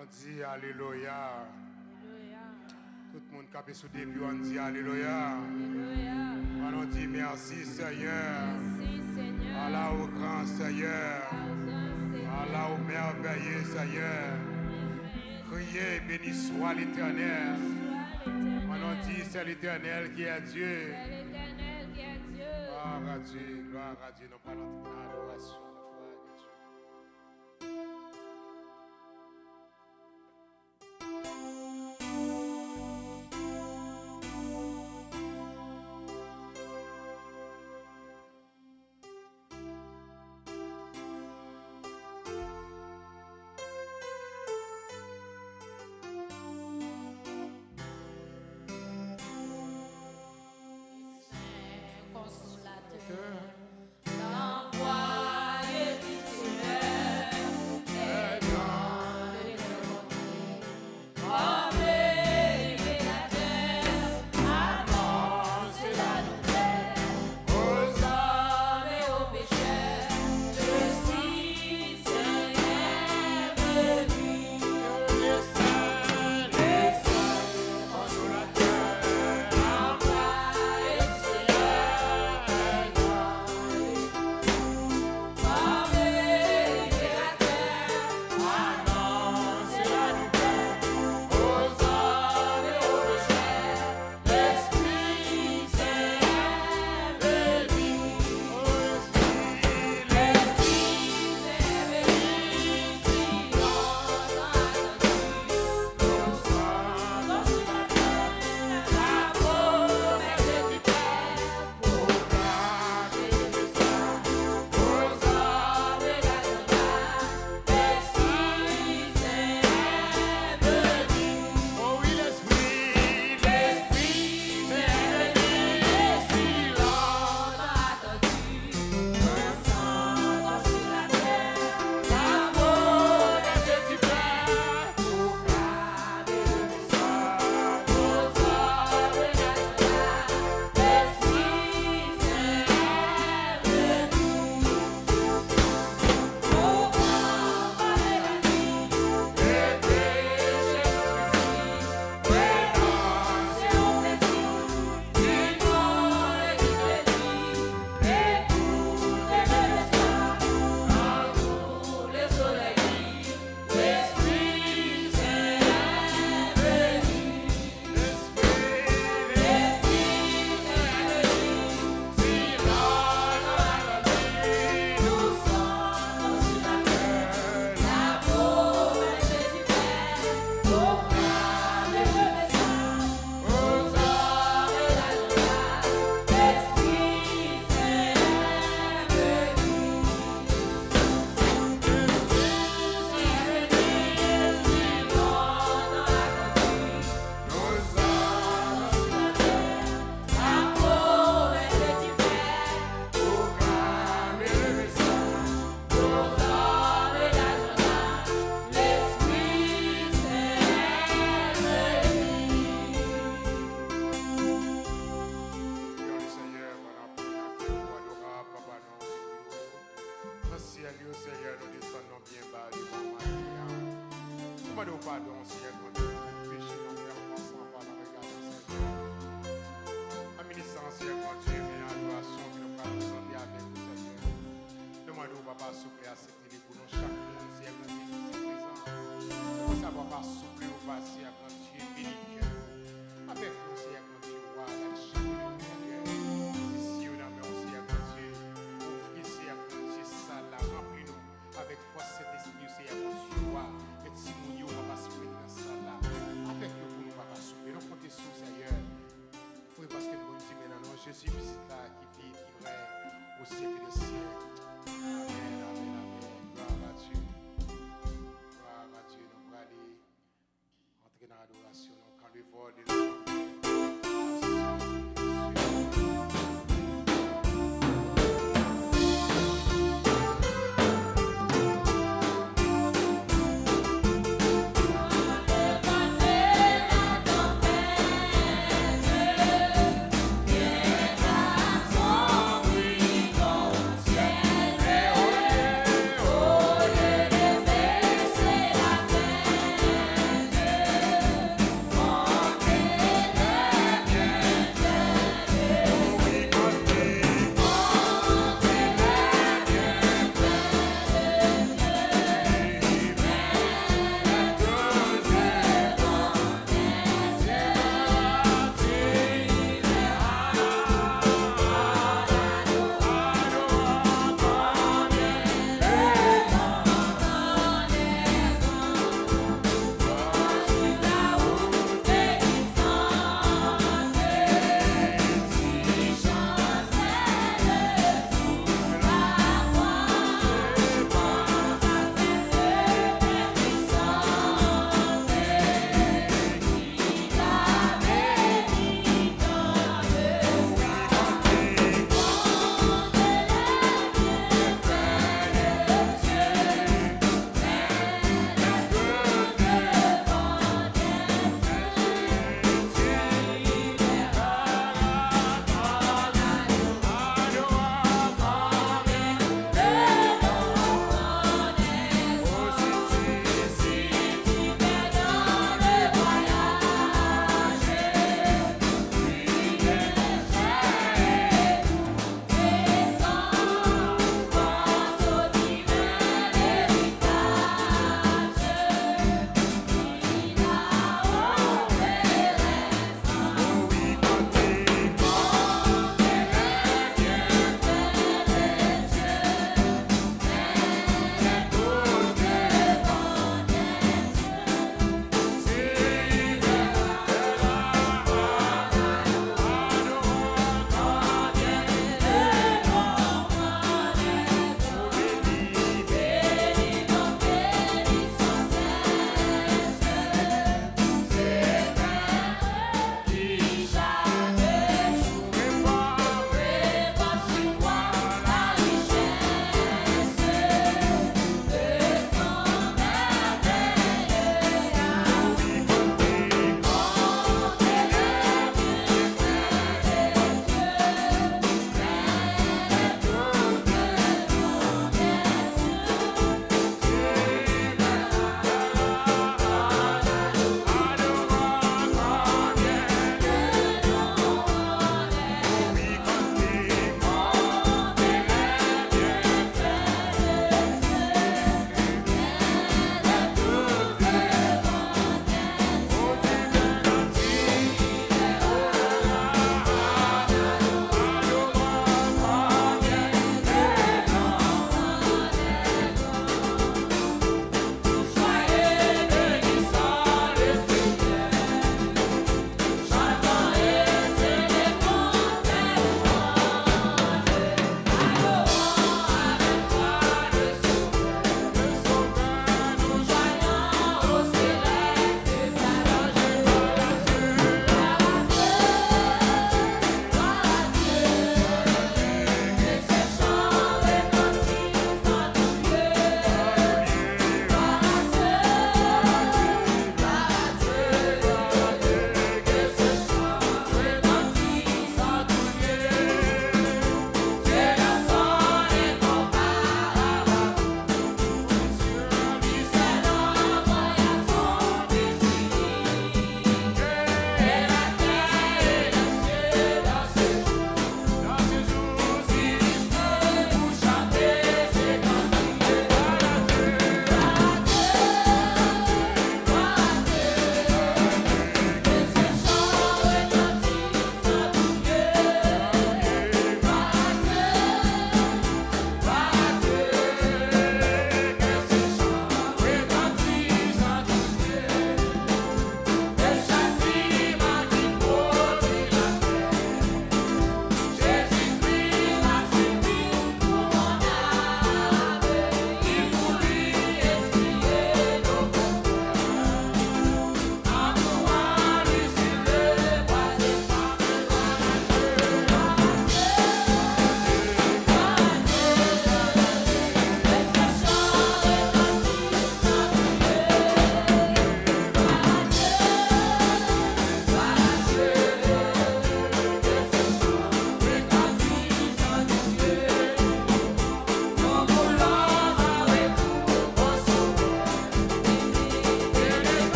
On dit Alléluia. Tout le monde qui est sous début, on dit Alléluia. On dit merci Seigneur. Allah au grand Seigneur. Allah au merveilleux Seigneur. Criez, béni soit l'Éternel. On dit c'est l'Éternel qui est Dieu. Gloire à Dieu, gloire à Dieu. Nous parlons de l'adoration.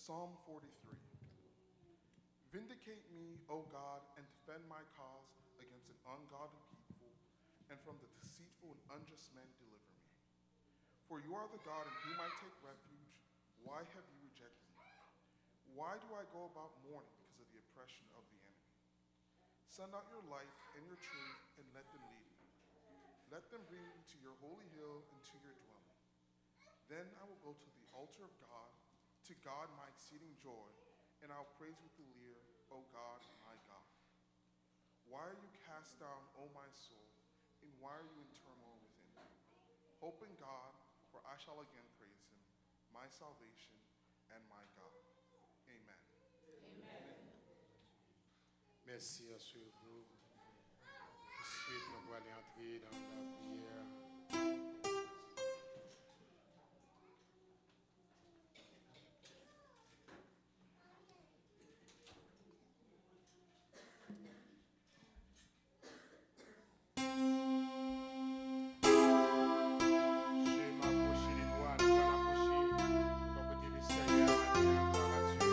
Psalm 43. Vindicate me, O God, and defend my cause against an ungodly people, and from the deceitful and unjust men deliver me. For you are the God in whom I take refuge. Why have you rejected me? Why do I go about mourning because of the oppression of the enemy? Send out your light and your truth, and let them lead me. Let them bring me to your holy hill and to your dwelling. Then I will go to the altar of God, to God my exceeding joy, and I'll praise with the lyre, O God, my God. Why are you cast down, O my soul, and why are you in turmoil within me? Hope in God, for I shall again praise him, my salvation and my God. Amen. Merci à ceux vous. Ensuite, nous allons entrer dans la prière. J'ai m'approché des doigts, nous allons approcher. Pour côté du Seigneur, gloire à Dieu.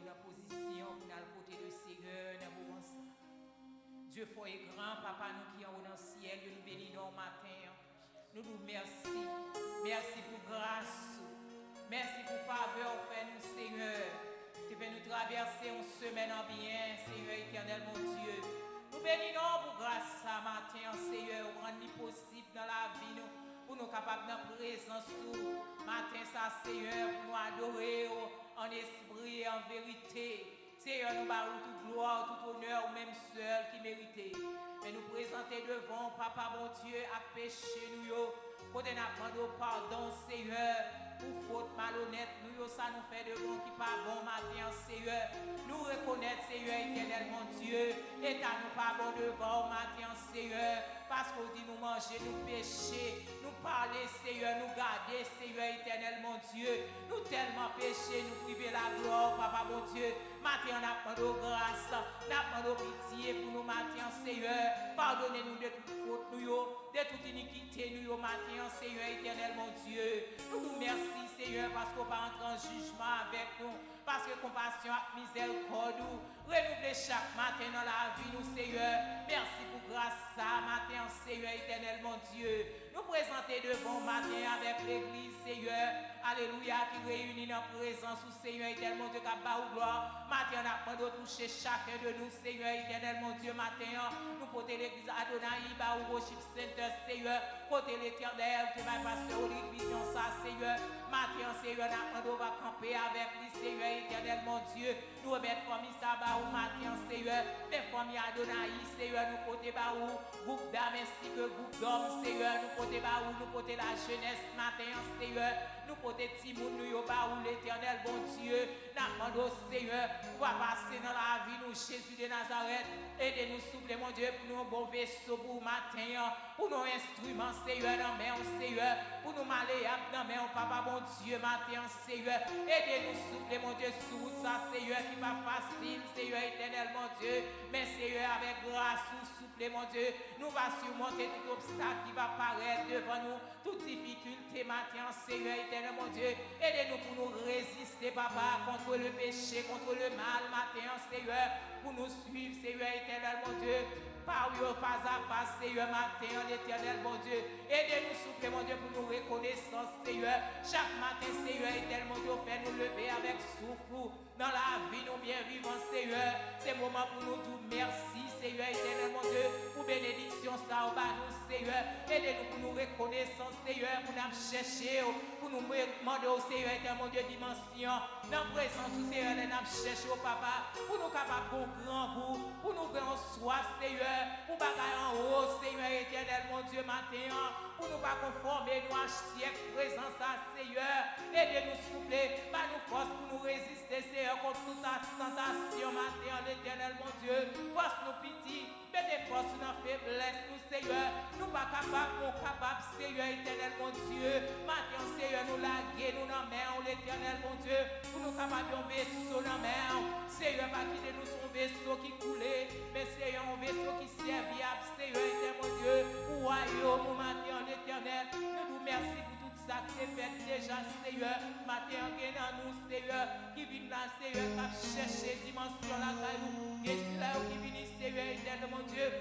dans la position pour nous côté de Seigneur dans le moment ça. Dieu fort et grand, papa, nous qui sommes dans le ciel, nous bénissons matin. Nous nous merci. Merci pour grâce. Merci pour faveur, fait nous, Seigneur. Tu fais nous traverser une semaine en bien, Seigneur éternel, mon Dieu. Nous bénissons pour grâce ce matin, Seigneur, pour rendre possible dans la vie, nous, pour nous capables de présence tout. Matin, ça, Seigneur, pour nous adorer en esprit et en vérité. Seigneur, nous parlons toute gloire, tout honneur, ou même seul qui méritait. Mais nous présenter devant, Papa, mon Dieu, à péché nous, pour nous demander pardon, Seigneur, pour faute malhonnête, nous, ça nous fait devant qui pas bon matin, Seigneur. Nous reconnaître, Seigneur, éternel, mon Dieu, et à nous pas bon devant matin, Seigneur, parce qu'on dit nous manger, nous pécher, nous parler, Seigneur, nous garder, Seigneur, éternel, mon Dieu. Nous tellement pécher, nous priver la gloire, Papa, mon Dieu. Matin, on a demandé grâce, on a demandé pitié pour nous, matin, Seigneur. Pardonnez-nous de toute faute, nous, de toute iniquité, nous, matin, Seigneur, éternel, mon Dieu. Nous vous remercions, Seigneur, parce qu'on va entrer en jugement avec nous, parce que compassion et miséricorde nous renouveler chaque matin dans la vie, nous, Seigneur. Merci pour grâce, ça, matin, Seigneur, éternel, mon Dieu. Nous présenter devant matin avec l'église, Seigneur. Alléluia, qui réunit dans la présence du Seigneur, éternel, mon Dieu, qui a bas ou gloire. Matin, on a demandé de toucher chacun de nous, Seigneur, éternel, mon Dieu, matin. Nous porter l'église Adonai, Ba ou Worship Center, Seigneur. Porter l'éternel, qui va passer au vision, ça, Seigneur. Matin, Seigneur, on va camper avec lui, Seigneur, éternel, mon Dieu. Nous remettre famille Sabah ou matin, Seigneur. Les familles Adonai, Seigneur, nous porter Ba ou groupe d'âmes ainsi que groupe d'hommes, Seigneur. Nous porter Ba ou, nous porter la jeunesse, matin, Seigneur. Nous porter Timoun, nous Ba ou l'éternel, bon Dieu. Nous Seigneur, pour passer dans la vie, nous, Jésus de Nazareth. Aidez-nous, souple, mon Dieu, pour nous, bon vaisseau pour matin, pour nos instruments, Seigneur, dans main, Seigneur, pour nous malléables dans main, Papa, mon Dieu, matin, Seigneur. Aidez-nous, souple, mon Dieu, sous ça, Seigneur, qui va facile, Seigneur, éternel, mon Dieu, mais Seigneur, avec grâce, souple, mon Dieu, nous va surmonter tout obstacle qui va paraître devant nous, toute difficulté, matin, Seigneur, éternel, mon Dieu. Aidez-nous pour nous résister, Papa, contre le péché, contre le mal, matin, Seigneur, pour nous suivre, Seigneur, éternel, mon Dieu. Par pas à pas, Seigneur, matin, l'éternel, mon Dieu. Aidez-nous, souple, mon Dieu, pour nous reconnaissance, Seigneur. Chaque matin, Seigneur, éternel, mon Dieu, fait nous lever avec souffle. Dans la vie, nous bien vivants, Seigneur. C'est le moment pour nous dire merci, Seigneur, éternel, mon Dieu, pour bénédiction, ça, au bas, nous, Seigneur. Aidez-nous pour nous reconnaissance, Seigneur, pour nous chercher, pour nous demander au Seigneur, éternel, mon Dieu, dimension. Dans la présence du Seigneur, nous chercher au Papa, pour nous capables de grand goût, pour nous grand soif, Seigneur, pour bagailler en haut, Seigneur, éternel, mon Dieu, matin, pour nous pas conformer, nous à siècle présence, Seigneur. Aidez-nous, souple, pas nous force pour nous résister, Seigneur, contre toute tentation, matin, l'éternel, mon Dieu. Force nous pitié, mettez force dans la faiblesse, nous, Seigneur. Nous pas capables, nous capables, Seigneur, éternel, mon Dieu. Matin, Seigneur, nous laguer, nous dans main, l'éternel, mon Dieu. Pour nous capables d'un vaisseau dans main. Seigneur, pas quitter nous son vaisseau qui coulait, mais Seigneur, un vaisseau qui serviable, Seigneur, éternel, mon Dieu. Royaume, matin, l'éternel. Nous nous merci pour tout ça qui est fait déjà, Seigneur. Matin, dans nous, Seigneur, qui vient là, Seigneur, qui chercher dimension là, qui là, qui vient, Seigneur, éternel, mon Dieu.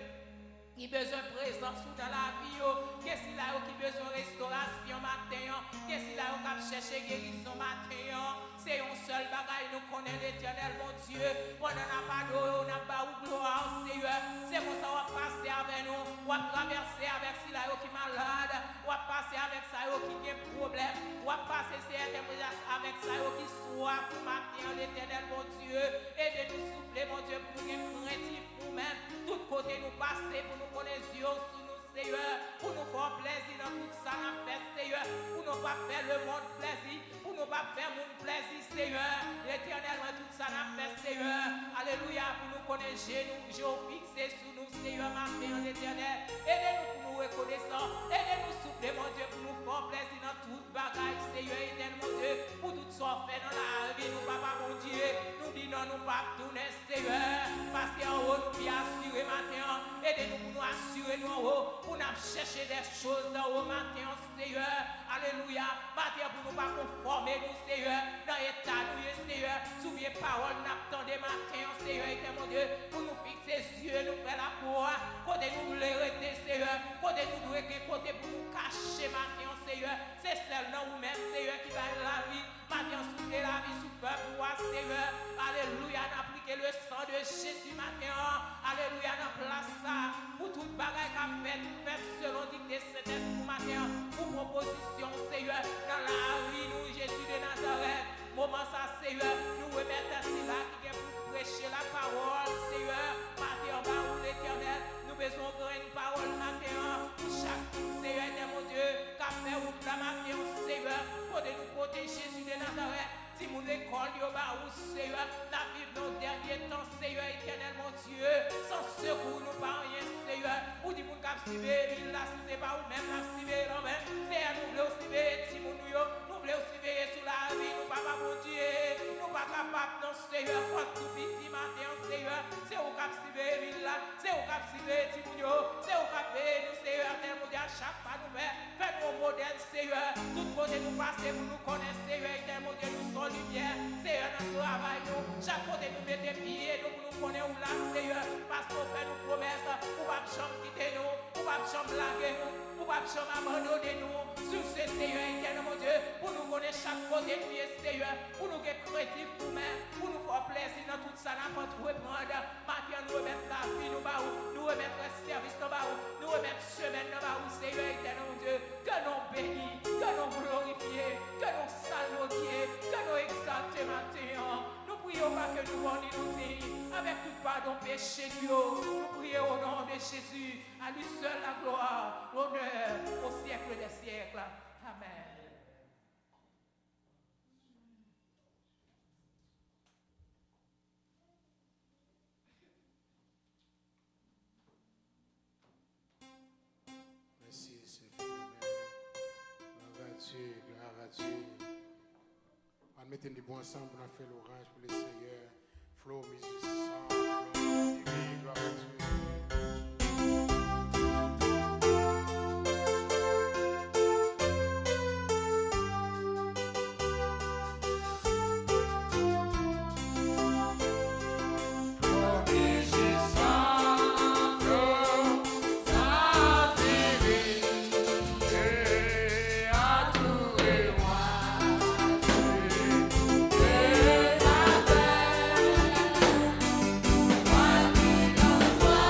Qui besoin de présence dans la vie, qu'est-ce qu'il a qui besoin de restauration matin, qu'est-ce qu'il a qui chercher guérison matin, c'est un seul bagaille, nous connaissons l'éternel, mon Dieu, on n'a pas d'eau, on n'a pas de gloire, Seigneur, c'est pour ça qu'on va passer avec nous, on va traverser avec celui-là qui est malade, on va passer avec ça qui a un problème, on va passer avec ça qui soif matin, l'éternel, mon Dieu, aidez-nous souffler, mon Dieu, pour nous craintif nous-mêmes, tout côté nous passer, pour nous connaître Dieu sous nous, Seigneur, pour nous faire plaisir dans tout ça, nous fait, Seigneur, pour nous pas faire le monde plaisir, pour nous pas faire mon plaisir, Seigneur, l'éternel, tout ça, nous fait, Seigneur, alléluia, pour nous connaître nous fixé sous nous, Seigneur, ma Père, l'éternel, aidez-nous pour nous reconnaissant, aidez-nous souffler, mon Dieu, pour nous faire plaisir dans toute bagaille, Seigneur, éternel, mon Dieu, pour tout ça fait dans la vie, nous, papa, mon Dieu, nous disons non, nous pas tourner, Seigneur, parce qu'en haut, nous bien assurer matin, aidez-nous pour nous assurer, nous en haut, pour nous chercher des choses dans haut matin, Seigneur, alléluia, matin, pour nous pas conformer, nous, Seigneur, dans l'état, nous, Seigneur, souviens paroles n'attendons matin, Seigneur, était mon Dieu, pour nous fixer les yeux, nous faire la croix, côté nous voulons arrêter, Seigneur, côté nous devons côté pour nous cacher matin, Seigneur, c'est seulement vous-même, Seigneur, qui va la vie, matin, souffler la vie sous peuple, Seigneur, alléluia, n'appliquer le sang de Jésus matin, alléluia, n'a place ça, pour toute bagaille qu'a fait selon dictée Saint-Esprit matin, pour proposition, Seigneur, dans la vie, nous, Jésus de Nazareth, moment ça, Seigneur, nous remettons ainsi là, qui est pour prêcher la parole, Seigneur, matin, en bas, où l'Éternel, nous besoin de une parole matin, chaque Seigneur, mon Dieu, qu'a fait ou la matin, Seigneur, pour nous protéger, Jésus de Nazareth. Si mon école, Seigneur, la vie dans le dernier temps, Seigneur, éternel, mon Dieu, sans secours, nous pas rien, Seigneur. Ou dit mon cap civé, là, si c'est pas ou même la civé, non, mais Seigneur, nous voulons civé, si nous voulons civé sous la vie, nous pas mon Dieu, nous pas capables, non, Seigneur, force tout petit matin, Seigneur, c'est au cap civé, là, c'est au cap civé, si c'est au cap nous, Seieur, tel mon Dieu, à chaque pas nous fais-nous modèle, Seieur, tout côté nous passer pour nous connaître, Seieur, tel mon Dieu, nous sommes lumière, Seigneur, dans le travail, nous, chaque côté nous mettez pieds, nous pour nous connaître où là, Seigneur, parce qu'on fait nos promesses, pour pas chambre quitter nous, pour pas chambre blaguer nous, pour pas chambre abandonner nous, sur ce Seigneur, éternel mon Dieu, pour nous connaître chaque côté nous, Seigneur, pour nous être créatifs nous-mêmes, pour nous faire plaisir dans tout ça, n'importe où reprendre, maintenant nous remettre la vie, nous remettre le service, nous remettre semaine, Seigneur, éternel mon Dieu, que nous bénis, que nous glorifions, que nous saluons, que nous exalter maintenant. Nous prions pas que nous nous dire avec tout pardon péché Dieu. Nous prions au nom de Jésus. À lui seul la gloire, l'honneur au siècle des siècles. Amen. Merci, c'est gloire à Dieu. On mettait des bons ensemble pour faire l'orange pour les seigneurs. Flow, musicien, flow, gloire à Dieu. One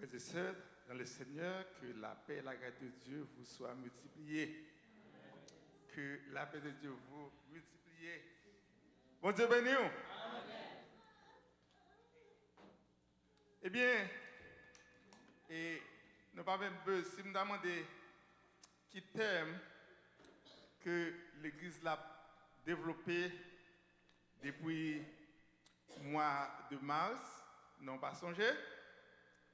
frères et sœurs, dans le Seigneur, que la paix et la grâce de Dieu vous soient multipliées. Que la paix de Dieu vous multiplie. Bon Dieu béni. Eh bien, et nous pas même besoin, si nous demandons qui thème que l'Église l'a développé depuis le mois de mars, non pas songé.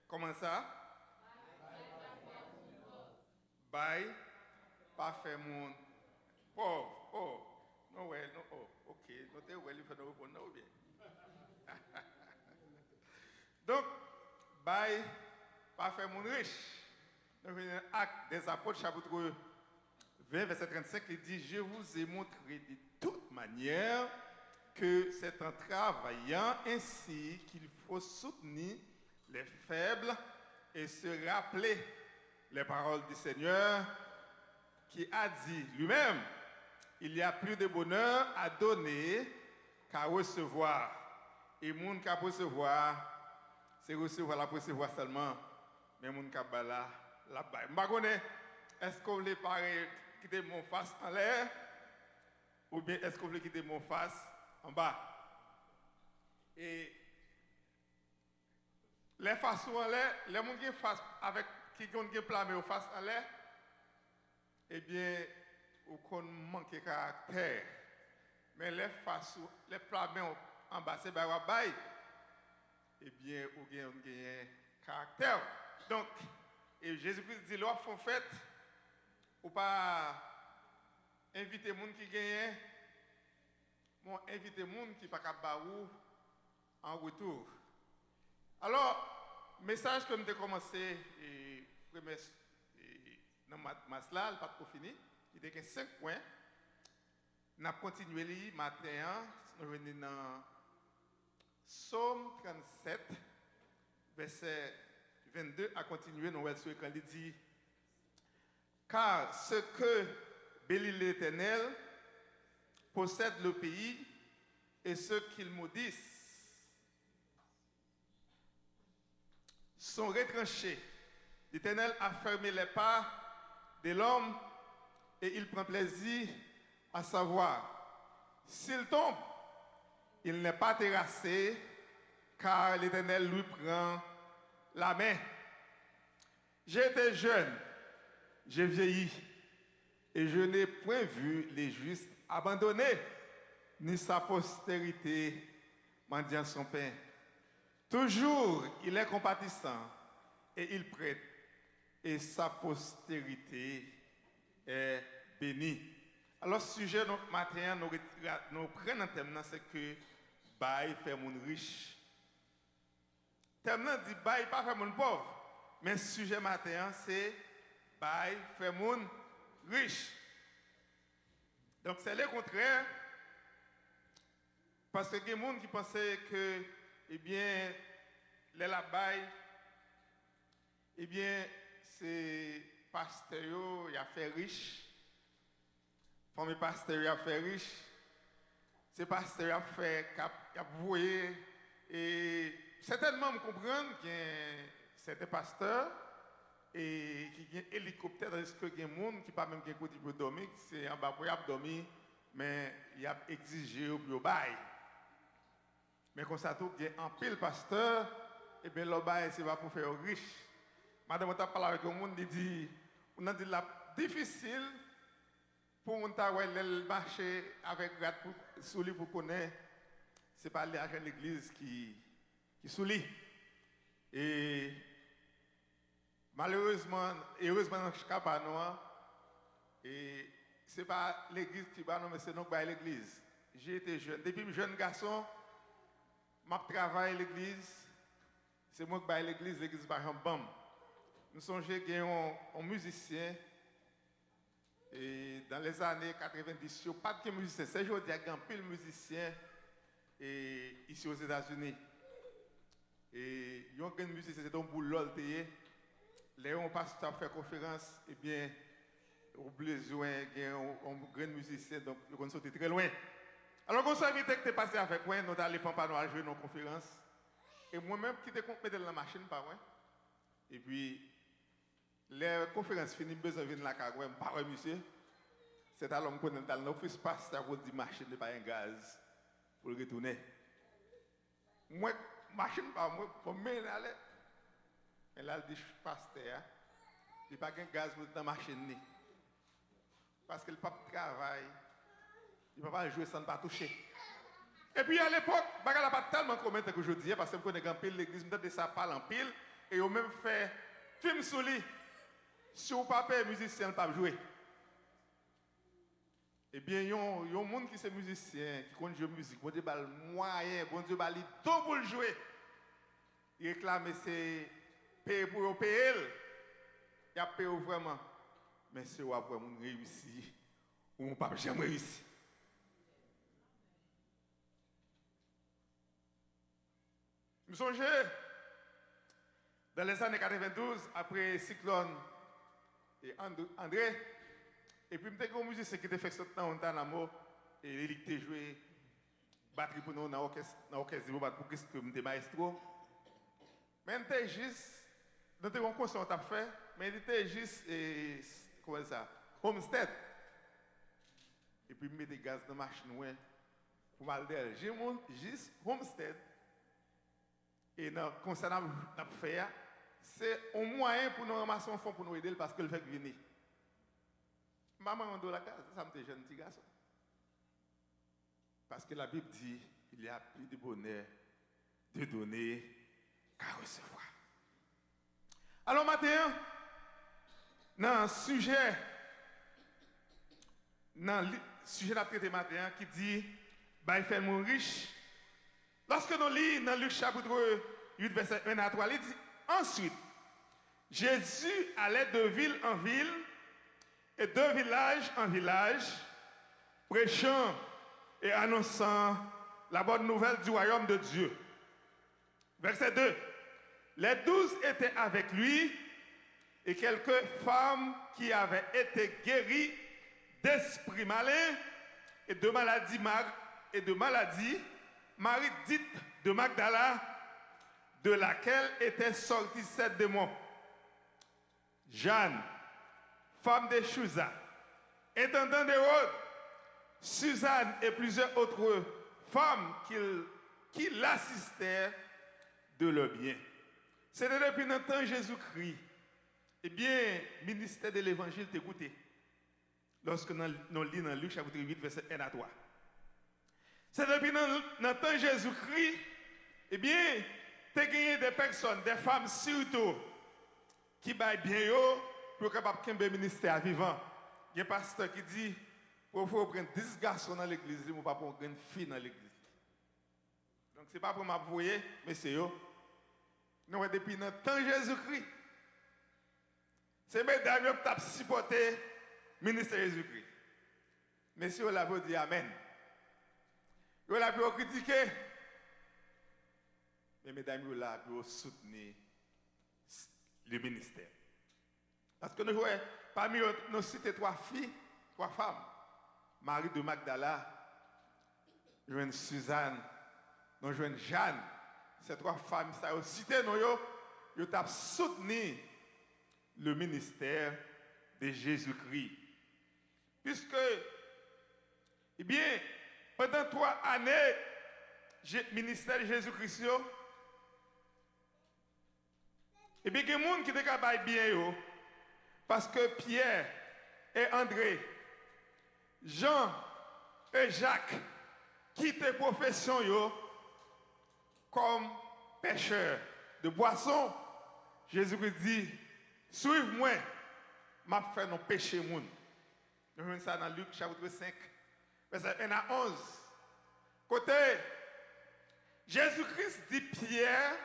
Comment ça? Bye, pas faire mon pauvre. Oh, non, ouais, non, oh, ok. Notez où il faut nous répondre, non, ou bien. Donc, bye, pas faire mon riche. Nous venons acte des apôtres, chapitre 20, verset 35, il dit: je vous ai montré de toute manière que c'est en travaillant ainsi qu'il faut soutenir les faibles et se rappeler les paroles du Seigneur qui a dit lui-même: il y a plus de bonheur à donner qu'à recevoir. Et moun qui recevoir, c'est recevoir la recevoir seulement, mais moun qui a la baille. Je ne sais pas, est-ce qu'on voulait quitter mon face en l'air ou bien est-ce qu'on voulait quitter mon face en bas? Et les faces en l'air, les gens qui face avec qui ont plamé aux faces en l'air, eh bien, on manque de caractère. Mais les faces, les plamés en bas, c'est bail, eh bien, on gagne caractère. Donc, et Jésus-Christ dit, lorsqu'on font fête, ou pas inviter les gens qui gagnent, mais inviter les gens qui ne sont pas en retour. Alors, message que nous avons commencé, dans Masla, pas trop fini, il y a 5 points. Nous avons continué le matin, nous venons dans Psaume 37, verset 22, à continuer, nous allons quand il dit: car ce que bénit l'Éternel possède le pays, et ceux qu'il maudissent sont retranchés. L'Éternel a fermé les pas de l'homme et il prend plaisir à savoir. S'il tombe, il n'est pas terrassé, car l'Éternel lui prend la main. J'ai été jeune, j'ai vieilli, et je n'ai point vu les justes abandonnés, ni sa postérité mendiant son pain. Toujours, il est compatissant et il prête, et sa postérité est bénie. Alors, le sujet de notre matin, nous prenons un thème, c'est que bail fait mon riche. Le thème dit bail pas fait mon pauvre, mais le sujet matin, c'est bail fait mon riche. Donc, c'est le contraire, parce que il y a des gens qui pensaient que, eh bien, les bail, eh bien, c'est pasteur, il a fait riche. Famille pasteur, il a fait riche. C'est pasteur, il a fait, il a voué. Et certainement, je comprends que c'était pasteur et qui a un hélicoptère, tandis que il y a des gens qui ne pas même côté pour dormir, c'est en bas pour dormir, mais il a exigé pour bail. Mais comme ça, tout, il y a un pile pasteur, et bien le bail, c'est pas pour faire riche. Madame, on a parlé avec un monde, on a dit la difficile pour mon le marché avec rat sous lui pour connaître, c'est pas l'argent de l'église qui sous lui. Et malheureusement, heureusement dans ce cas et c'est pas l'église qui va, mais c'est nous qui l'église. J'ai été jeune, depuis jeune garçon, je travaille à l'église, c'est moi qui vais à l'église, l'église par un bam. Nous sommes un musicien, et dans les années 90, il n'y a pas de musicien, c'est aujourd'hui qu'il y a un pile musicien ici aux États-Unis. Et il y a un musicien, c'est un boulot, les gens passent à faire conférence, et bien, au besoin, il y a un grand musicien, donc ils sont très loin. Alors, quand ça invité que tu es passé avec moi, nous allons pas nous jouer nos conférences. Et moi-même, qui te compte dans la machine, pas moi. Et puis, les conférences finies, besoin de venir la cagouille, pas vrai, monsieur. C'est alors qu'on est dans l'office pasteur pour dire machine n'est pas un gaz pour retourner. Moi, machine pas moi, pour me aller. Mais là, il dit pasteur, il n'y a pas de gaz pour dans la machine. Parce que le pape travaille, il ne peut pas jouer sans ne pas toucher. Et puis à l'époque, il n'y a pas tellement commun que je dis, parce que je connais en pile l'église, je ça parle en pile, et ils ont même fait film sur lui. Si vous ne pouvez musicien, ne pas jouer. Eh bien, il y a un monde qui est musicien, qui connaît jouer musique, bon Dieu, il moyen, bon Dieu, il tout pour le jouer. Il réclame, c'est payer pour payer. Il a payé vraiment. Mais si vous avez réussi, ou vous n'avez jamais réussi. Je me songe, dans les années 92, après Cyclone et André, et puis je suis un musicien qui était fait ce temps en amour, et il était joué batterie pour nous dans l'orchestre pour Christ, je maestro. Mais il était juste, dans un concert qu'on a fait, mais il était juste, comment ça, Homestead. Et puis je mettais des gaz dans la machine pour m'aider. J'ai juste Homestead. Et dans le concert qu'on a fait, c'est un moyen pour nous ramasser un fonds pour nous aider parce que le fait venir. Maman en la case, ça me fait jeune petit garçon. Parce que la Bible dit il y a plus de bonheur de donner qu'à recevoir. Alors maintenant, dans le sujet à traiter matin qui dit il fait mon riche. Lorsque nous lisons dans Luc chapitre 8, verset 1 à 3, il dit ensuite, Jésus allait de ville en ville et de village en village, prêchant et annonçant la bonne nouvelle du royaume de Dieu. Verset 2. Les 12 étaient avec lui et quelques femmes qui avaient été guéries d'esprits malins et de maladies, Marie dite de Magdala, de laquelle étaient sortis 7 démons. Jeanne, femme de Chuza, intendant d'Hérode, Suzanne et plusieurs autres femmes qui l'assistaient de leur bien. C'était depuis le temps Jésus-Christ. Eh bien, ministère de l'évangile t'écoutait. Lorsque nous lisons dans Luc chapitre 8, verset 1 à 3. C'est depuis le temps Jésus-Christ, eh bien, tu as gagné des personnes, des femmes surtout, qui baillent bien pour capable de ministère vivant. Il y a un pasteur qui dit, il faut prendre 10 garçons dans l'église, il ne faut pas prendre une fille dans l'église. Donc ce n'est pas pour m'avouer, mais c'est eux. Nous, depuis le temps Jésus-Christ, c'est mesdames qui ont supporté le ministère de Jésus-Christ. Messieurs, on l'a dit Amen. On l'a pu critiquer. Mais mesdames, on l'a pu soutenir le ministère. Parce que nous jouons, parmi nous citons 3 filles, 3 femmes. Marie de Magdala, nous jouons Suzanne, nous jouons Jeanne. Ces 3 femmes, ça a cité nous, ils ont soutenu le ministère de Jésus-Christ. Puisque, eh bien, pendant 3 années, ministère de Jésus-Christ, et bien, il y a des gens qui travaillent bien, parce que Pierre et André, Jean et Jacques quittent la profession comme pêcheurs de boissons. Jésus-Christ dit, suivez-moi, m'a fait nos péchés. Nous voyons ça dans Luc chapitre 5, verset 1 à 11. Côté, Jésus-Christ dit Pierre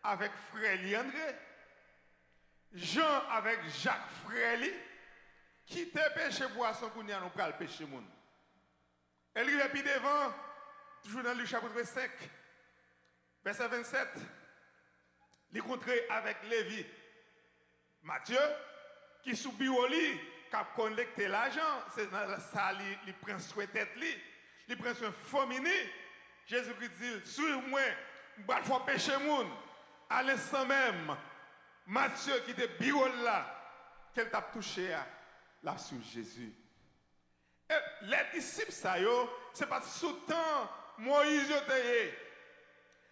avec frère André, Jean avec Jacques frère, qui te péché boisson pour nous pral péché moun. Elle lui puis devant, toujours dans le chapitre 5, verset 27, il rencontré avec Lévi, Matthieu, qui sous bioli, qui a collecté l'argent, c'est ça, il prend soin tête, il prend soin famille. Jésus-Christ dit, suis-moi, je vais péché moun. À l'instant même, Matthieu qui était bureau là, qu'elle t'a touché à la sur Jésus. Et les disciples, ça c'est pas sous temps Moïse était.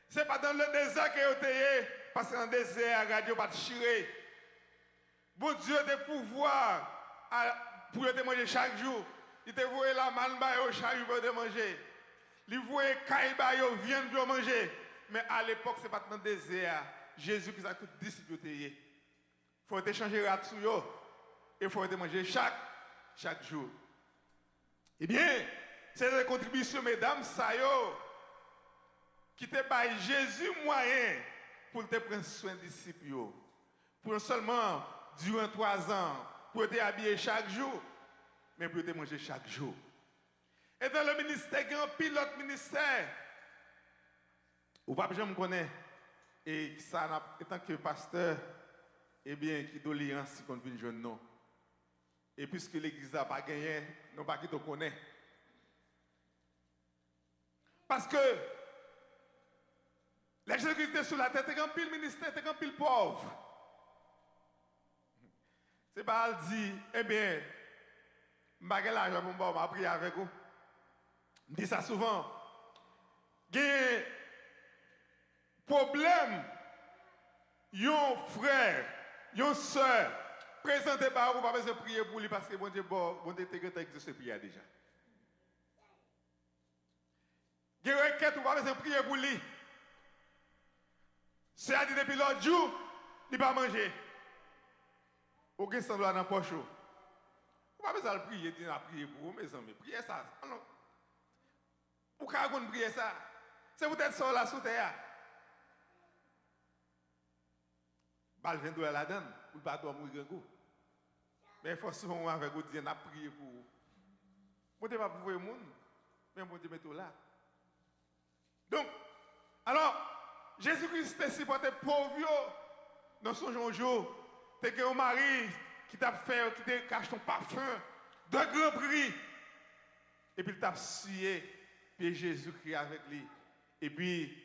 C'est pas dans le désert que était, parce que dans le désert, la radio pas chirer. Bon Dieu a des pouvoirs pour te manger chaque jour. Il te voit la manne chaque jour pour te manger. Il voit Kaïba viennent pour manger. Mais à l'époque, ce n'est pas dans le désert. Jésus qui a tout disciple. Il faut te changer là-dessus. Il faut te manger chaque jour. Eh bien, c'est des contributions, mesdames, ça qui te baille Jésus moyen pour te prendre soin des disciples. Pour non seulement durant 3 ans, pour te habiller chaque jour, mais pour te manger chaque jour. Et dans le ministère, il y a un pilote ministère. Ou pas, je me connais. Et ça, en tant que pasteur, eh bien, qui doit lire si on vient jeune non. Et puisque l'église n'a pas gagné, non pas qui te connaît. Parce que les gens qui étaient sur la tête, c'est un pile ministère, c'est un pile pauvre. C'est pas elle dit, eh bien, je n'ai pas l'argent pour me prier avec vous. Je dis ça souvent. Il y a un problème, yon frère, yon soeur, présentez par vous, pas besoin de prier pour lui parce que bon Dieu, t'es exaucé prier déjà. Il y a une requête, vous pas besoin de prier pour lui. C'est à dire depuis l'autre jour, il va manger. Aucun sang dans la poche. Vous pas besoin de prier, il a prié pour vous, mes amis. Priez ça. Non. Pourquoi vous priez ça? C'est peut-être ça là sous terre. Bal vient de la donne, pour ne pas dormir. Mais il faut souvent avec vous dire, on a prié pour vous. Vous ne pouvez pas pouvoir le monde, mais vous devez mettre là. Donc, alors, Jésus-Christ est supporté pauvre dans son jour. C'est que un mari qui t'a fait, qui t'a caché ton parfum de grand prix. Et puis il t'a sué, puis Jésus-Christ avec lui. Et puis,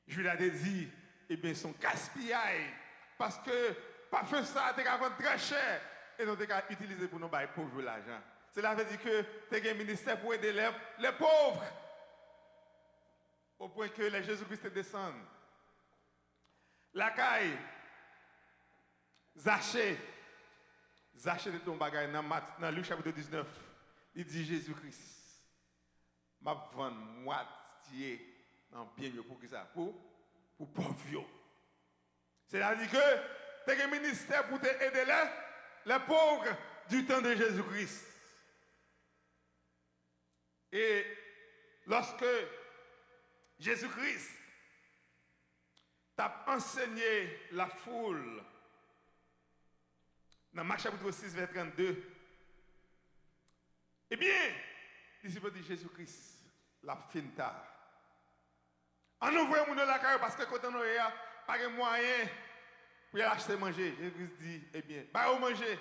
je lui ai dit, eh bien, son gaspillage. Parce que parfum ça, t'es qu'à vendre très cher. Et nous t'es qu'à utiliser pour nous bailler pauvres l'argent. Cela veut dire que t'es un ministère pour aider les pauvres. Au point que les Jésus-Christ descendent. La caille, Zachée de ton bagage dans Luc chapitre 19, il dit Jésus-Christ, m'a vendre moitié dans bien mieux pour qui ça? Pour pauvres. C'est-à-dire que tu as un ministère pour aider les pauvres du temps de Jésus-Christ. Et lorsque Jésus-Christ t'a enseigné la foule dans Marc chapitre 6, verset 32, eh bien, les disciples de Jésus-Christ, la fin tard. En ouvrant mon la carrière parce que quand on n'a pas de moyen pour acheter manger, Jésus-Christ dit, eh bien, bah manger.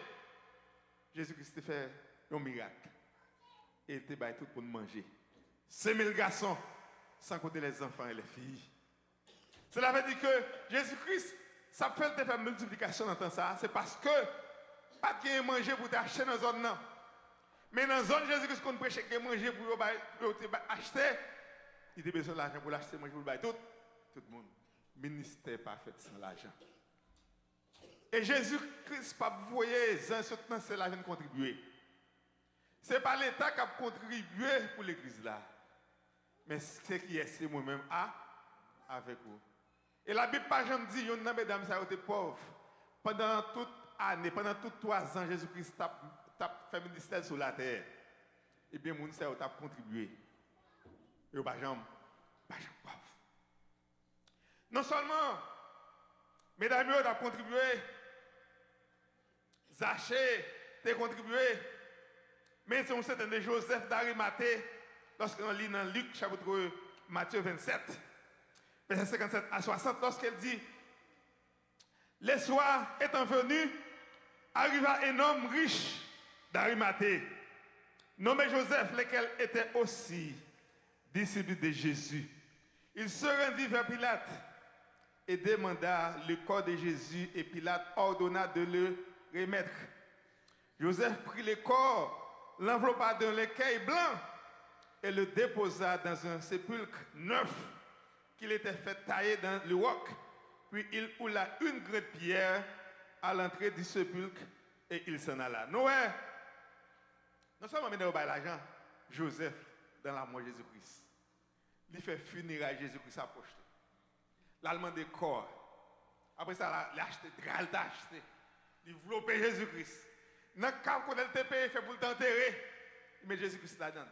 Jésus-Christ fait un miracle. Et il te bat tout pour manger. 5000 garçons, sans compter les enfants et les filles. Cela veut dire que Jésus-Christ, ça fait de faire multiplication dans temps ça, c'est parce que pas de manger pour t'acheter dans la zone non. Mais dans la zone Jésus-Christ qu'on prêche que manger pour acheter, il a besoin de l'argent pour l'acheter manger pour tout le monde. Ministère parfait sans l'argent. Et Jésus-Christ pas voyer les c'est l'argent de contribuer. Ce n'est pas l'État qui a contribué pour l'église là. Mais ce qui est, c'est moi-même avec vous. Et la Bible, par exemple, dit, il y a mesdames, ça a été pauvre. Pendant toute année, pendant tous 3 ans, Jésus-Christ a fait ministère sur la terre. Et bien, mon ça a contribué. Et par exemple, pauvre. Non seulement, mesdames, ils ont contribué, Zachée a contribué, mais c'est un certain de Joseph d'Arimathée, lorsqu'on lit dans Luc, chapitre Matthieu 27, verset 57 à 60, lorsqu'elle dit, les soirs étant venus, arriva un homme riche d'Arimathée, nommé Joseph, lequel était aussi disciple de Jésus. Il se rendit vers Pilate et demanda le corps de Jésus et Pilate ordonna de le remettre. Joseph prit le corps, l'enveloppa d'un écueil blanc et le déposa dans un sépulcre neuf qu'il était fait tailler dans le roc. Puis il oula une grande pierre à l'entrée du sépulcre et il s'en alla. Noé, nous sommes amenés au bail l'argent. Joseph, dans l'amour de Jésus-Christ, il fait funérailles Jésus-Christ approché. L'allemand des corps. Après ça, il a acheté, il a acheté. Il enveloppé Jésus-Christ. Dans le cas où il a payé, il fait pour l'enterrer. Il met Jésus-Christ là-dedans.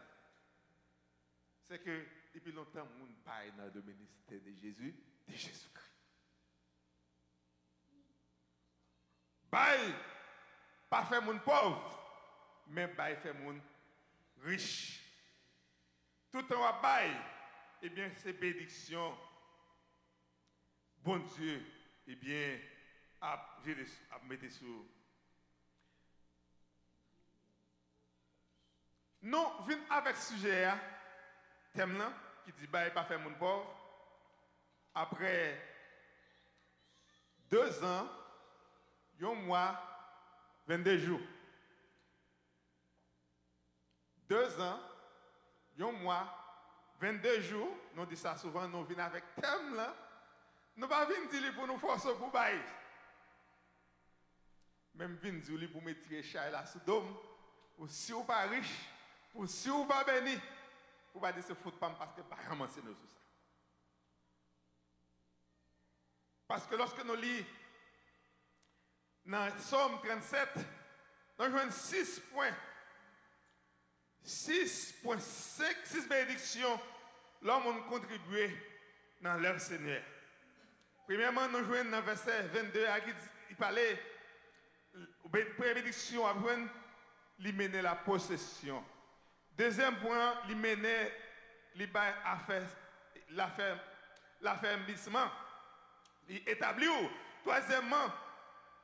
C'est que depuis longtemps, on ne parle dans le ministère de Jésus, de Jésus-Christ. Bail, pas fait mon pauvre, mais bail fait mon riche. Tout en bail, eh bien, c'est bénédiction. Bon Dieu, eh bien, à mettre sur. Nous venons avec ce sujet, thème là, qui dit bail pas fait mon pauvre. Après 2 ans, 1 mois, 22 jours. 2 ans, 1 mois, 22 jours. Nous disons ça souvent, nous venons avec thème là. Nous ne venons pas dire pour nous forcer pour bailler. Même venons dire pour mettre les chats là sous dôme. Ou si vous pas riche, ou si vous pas béni, pour pas dire que ce faut pas parce que pas ramasser nous sur ça. Parce que lorsque nous lisons dans Somme 37, nous avons 6 points. 6.5, 6 bénédictions, l'homme a contribué dans leur Seigneur. Premièrement, nous jouons dans verset 22, il parlait, bénédiction, il menait la possession. Deuxième point, il menait l'affermissement, il établit. Troisièmement,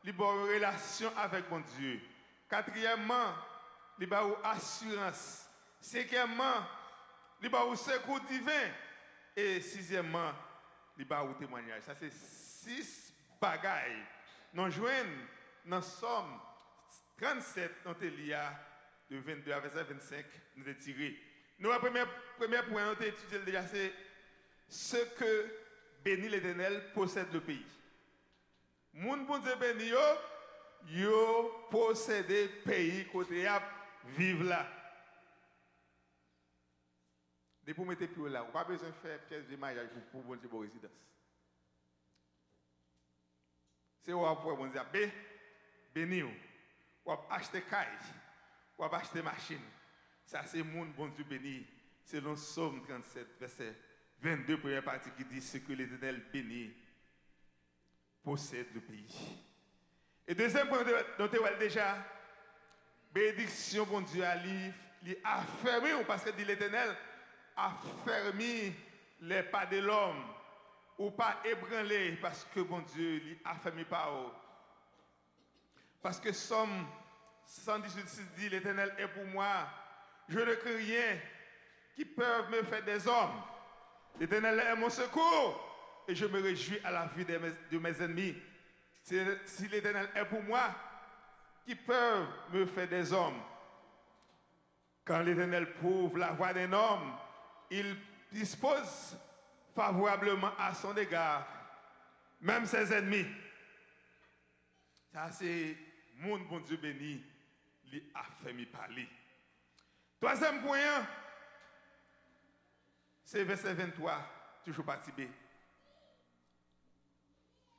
il a une relation avec mon Dieu. Quatrièmement, il a une assurance. Cinquièmement, il a un secours divin. Et sixièmement, il a un témoignage. Ça, c'est 6 bagailles. Nous joignons dans Somme 37, dans Elia, de 22 à verset 25, nous avons tiré. Nous, le premier point, nous avons étudié déjà, c'est ce que béni l'Éternel possède le pays. Moun bon Dieu béni yo possède le pays côté y a vivre là. Depuis vous mettez plus là, vous pas besoin de faire pièce de mariage pour bon Dieu pour résidence. C'est où pour bon Dieu béni ou acheter caille, ou acheter machine. Ça c'est moun bon Dieu béni. C'est dans Somme 37 verset 22 première partie qui dit ce que l'Éternel béni possède le pays. Et deuxième point dont tu as déjà, bénédiction, bon Dieu, à affermi, parce que dit l'Éternel, affermi les pas de l'homme, ou pas ébranlé, parce que bon Dieu, il affermi pas. Parce que Somme 118 dit, l'Éternel est pour moi, je ne crains rien qui peuvent me faire des hommes. L'Éternel est mon secours. Et je me réjouis à la vue de mes ennemis. Si l'Éternel est pour moi, qui peuvent me faire des hommes? Quand l'Éternel prouve la voie d'un homme, il dispose favorablement à son égard, même ses ennemis. Ça, c'est mon bon Dieu béni, il a fait me parler. Troisième point, c'est verset 23, toujours partie B.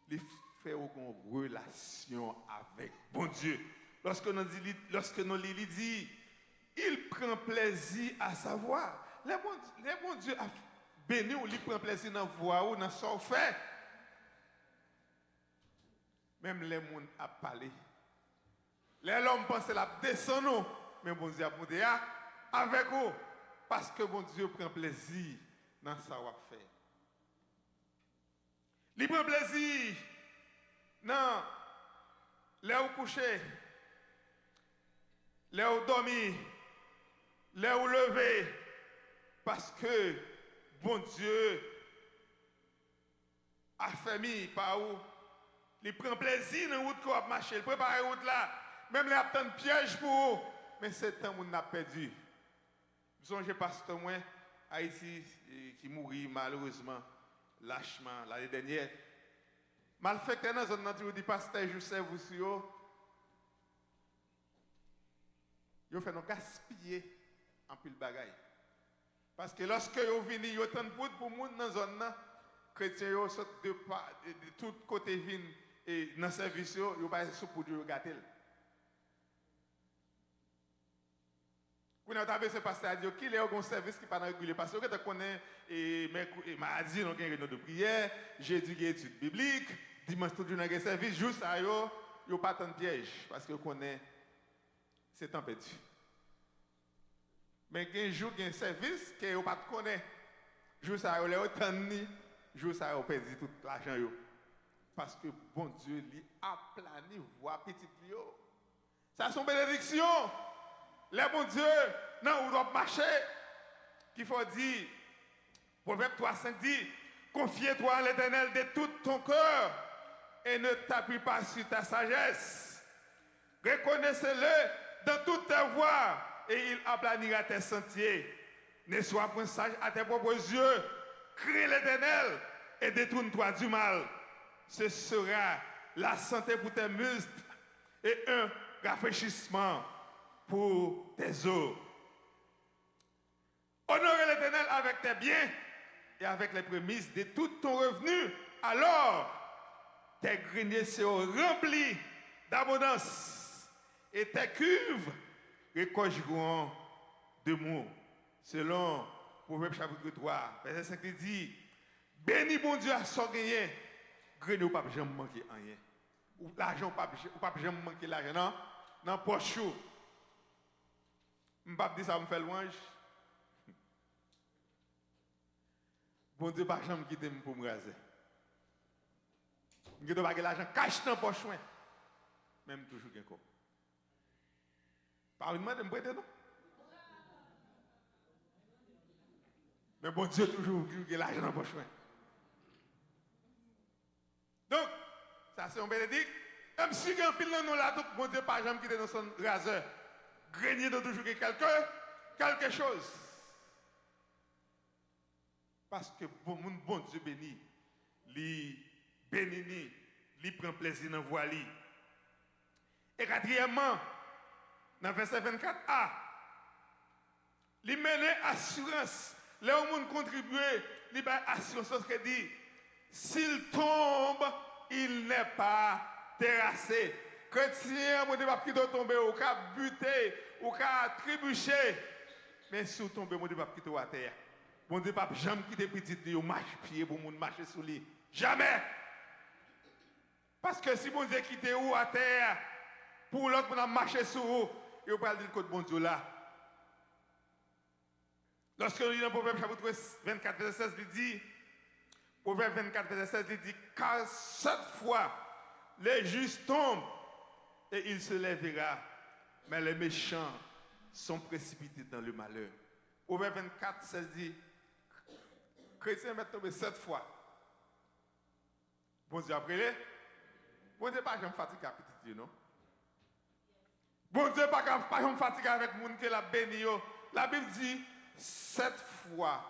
Il fait aucune relation avec bon Dieu. Lorsque nous dit, il prend plaisir à savoir. Les bons Dieu a béni ou il prend plaisir dans la voix ou dans son fait. Même les gens a parlé. Les hommes pensent la descendre, mais bon Dieu a monté avec vous. Parce que bon Dieu prend plaisir dans sa savoir-faire. Il prend plaisir dans les où coucher, les où dormir, les où lever, parce que bon Dieu affermi par où il prend plaisir dans la route qu'on a marché, il prépare la route là, même les attend piège pour eux, mais c'est temps où on a perdu. Songez pasteur moi Haïti qui mourit malheureusement lâchement l'année dernière. Malfecté dans zone nature dit pasteur Joseph vous sur yo fait nous gaspiller en pile bagaille. Parce que lorsque yo vini yo tant pour monde dans zone là chrétien yo saute de tout côté vin et dans service yo pas sous pour Dieu gâter. Quand on a ce pasteur a dit qu'il y a un service qui n'est pas régulier parce que tu connais mardi on a une réunion de prière, jeudi il y a une étude biblique, dimanche tout le monde a un service, juste à yo pas tant de piège parce que on connaît c'est temps perdu. Mais un jour il y a un service que yo pas connaît, juste à yo les autant ni, juste à yo perdu tout l'argent yo. Parce que bon Dieu lui a plané voix petite yo. Ça sont bénédictions. Les bon Dieu, non, on doit marcher. Qu'il faut dire, Proverbe 3,5 dit, confie-toi à l'Éternel de tout ton cœur et ne t'appuie pas sur ta sagesse. Reconnaissez-le dans toutes tes voies et il aplanira tes sentiers. Ne sois point sage à tes propres yeux. Crie l'Éternel et détourne-toi du mal. Ce sera la santé pour tes muscles et un rafraîchissement pour tes os. Honorer l'Éternel avec tes biens et avec les prémices de tout ton revenu. Alors, tes greniers seront remplis d'abondance et tes cuves récolteront de mots. Selon Proverbe chapitre 3, verset 5, il dit, bénis mon Dieu à son gagné, grenier ou pas jamais manquer rien. Ou l'argent ou pas jamais manquer l'argent, non? Non, poche. Je ne vais pas dire ça, me fait louange. Bon Dieu, pas jamais quitter pour me raser. Je ne vais pas l'argent cache dans la poche. Même toujours quelque chose. Pas une main de me prêter, non? Mais bon Dieu, toujours l'argent dans la poche. Donc, ça c'est un bénédict. Même si il y a un pile dans nous là, donc bon Dieu, pas jamais quitter dans son raseur. Grenier de toujours quelque chose. Parce que bon Dieu béni, lui béni, lui prend plaisir dans la voie. Et quatrièmement, dans verset 24a, lui mène assurance. Là où on contribue, lui mène assurance qui dit, s'il tombe, il n'est pas terrassé. Chrétien, mon Dieu, pas quitter tomber, ou qu'à buter, ou qu'à trébucher. Mais si vous tombez, mon Dieu, pas quitter à terre. Mon Dieu, pas jamais quitter petit Dieu, marche pied pour moun marcher sur lui. Jamais. Parce que si mon Dieu quitte ou à terre, pour l'autre pour marcher sur vous, il va pas dire que bon Dieu là. Lorsque nous lisons Proverbe chapitre 24, verset 16, il dit, Proverbe 24, verset 16, il dit, car 7 fois les justes tombent et il se lèvera, mais les méchants sont précipités dans le malheur. Proverbe 24, 16 dit, chrétien va tomber 7 fois. Bon Dieu après les, bon Dieu pas jamais fatigué à petit Dieu, non? Bon Dieu pas jamais fatigué avec les gens qui la béni. La Bible dit 7 fois.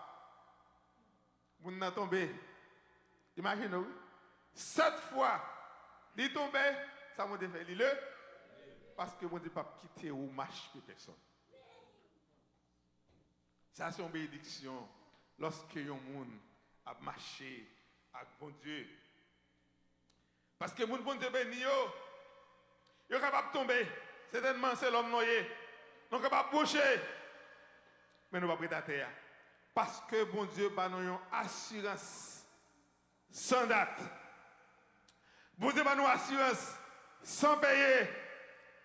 Vous n'avez tombé. Imaginez-vous. 7 fois. Il tombé, ça m'a fait le. Parce que bon Dieu pas quitter ou marche pour personne. Ça c'est une bénédiction lorsque un monde a marché avec bon Dieu. Parce que mon bon Dieu béni, il est capable de tomber. Certainement, c'est l'homme noyé. Nous sommes capables de boucher. Mais nous ne sommes pas prêts à terre. Parce que bon Dieu a une assurance sans date. Bon Dieu a une assurance sans payer.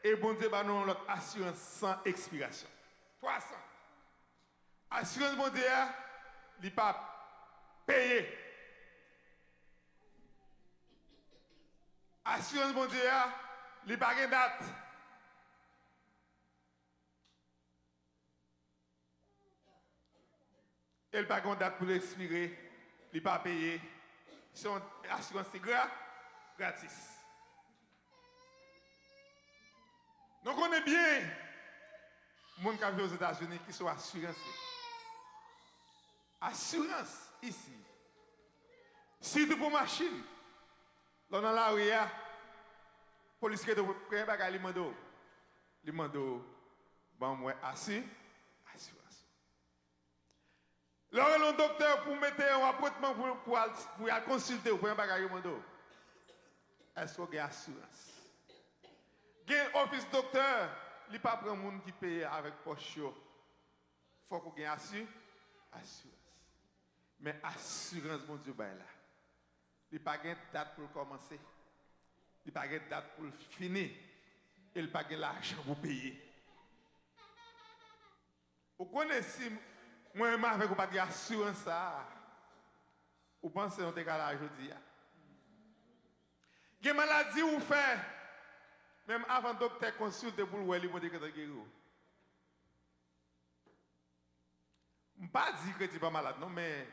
Et bon Dieu a une assurance sans expiration. 300. Assurance bon Dieu, il n'est pas payé. Assurance bon Dieu, il n'est pas de date. Il n'a pas de date pour l'expirer, il n'est pas payé. son assurance gratis. Donc on est bien, les gens qui vivent aux États-Unis qui sont assurances. Assurance ici. Surtout pour machine. Là dans la rue, la police qui est prêt à aller demander, bon moi assurance. Là le docteur pour mettre un appointment pour aller consulter pour un bagage demander. Est-ce que vous avez assurance? Gen office docteur, il pas prend monde qui paye avec poche. Faut qu'on ait assurance. Mais assurance mon Dieu là. Il pas gain date pour commencer. Il pas gain date pour finir. Il pas gain l'argent pour payer. Vous connaissez moi avec vous pas d'assurance ça. Vous pensez on te là aujourd'hui. Gen maladie ou fait même avant le docteur consulte pour le dire que tu es guéri. Je ne pas dire que tu n'es pas malade, non, mais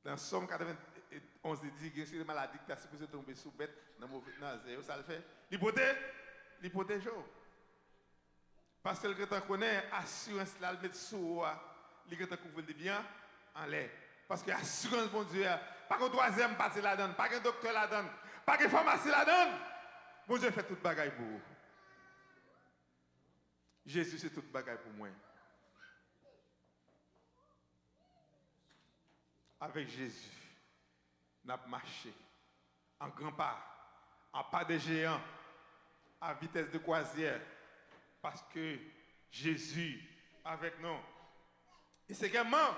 dans Somme 91, il dit que c'est une maladie qui est supposée tomber sous bête, dans le ça le fait. L'hypothèse. Parce que le temps connaît, assurance là, le mettre sous, le temps couvre bien en l'air. Parce que assurance, mon Dieu, pas qu'un troisième parti la donne, pas qu'un docteur la donne. Pas que pharmacie la donne. Bon Dieu fait toute bagaille pour vous. Jésus c'est toute bagaille pour moi. Avec Jésus, nous avons marché en grand pas, en pas de géant, à vitesse de croisière, parce que Jésus avec nous. Et c'est également,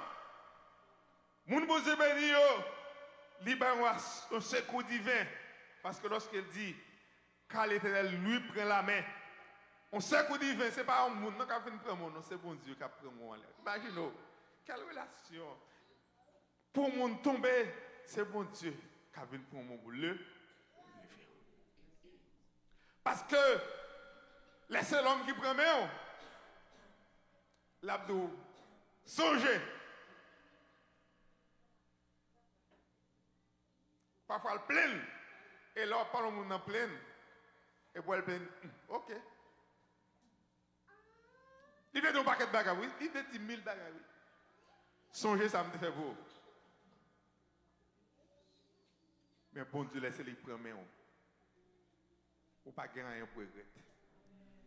mon bon Dieu béni, libère un secours divin. Parce que lorsqu'il dit, car l'Éternel lui prend la main, on sait qu'on dit, ce n'est pas un monde qui a fait prendre mon nom, c'est bon Dieu qui a pris mon nom. Imaginez, quelle relation. Pour mon tomber, c'est bon Dieu qui a fait prendre mon boulot. Parce que, laissez l'homme qui prend mon, l'abdou, songez. Parfois, le plein. Et là, on parle au monde en pleine. Et pour elle pleine, ok. Il fait un paquet de bagages, oui. Il fait 10 000 bagages, oui. Songez, ça me fait beau. Mais bon Dieu, laissez-les prendre. Ou pas gagner rien pour regretter.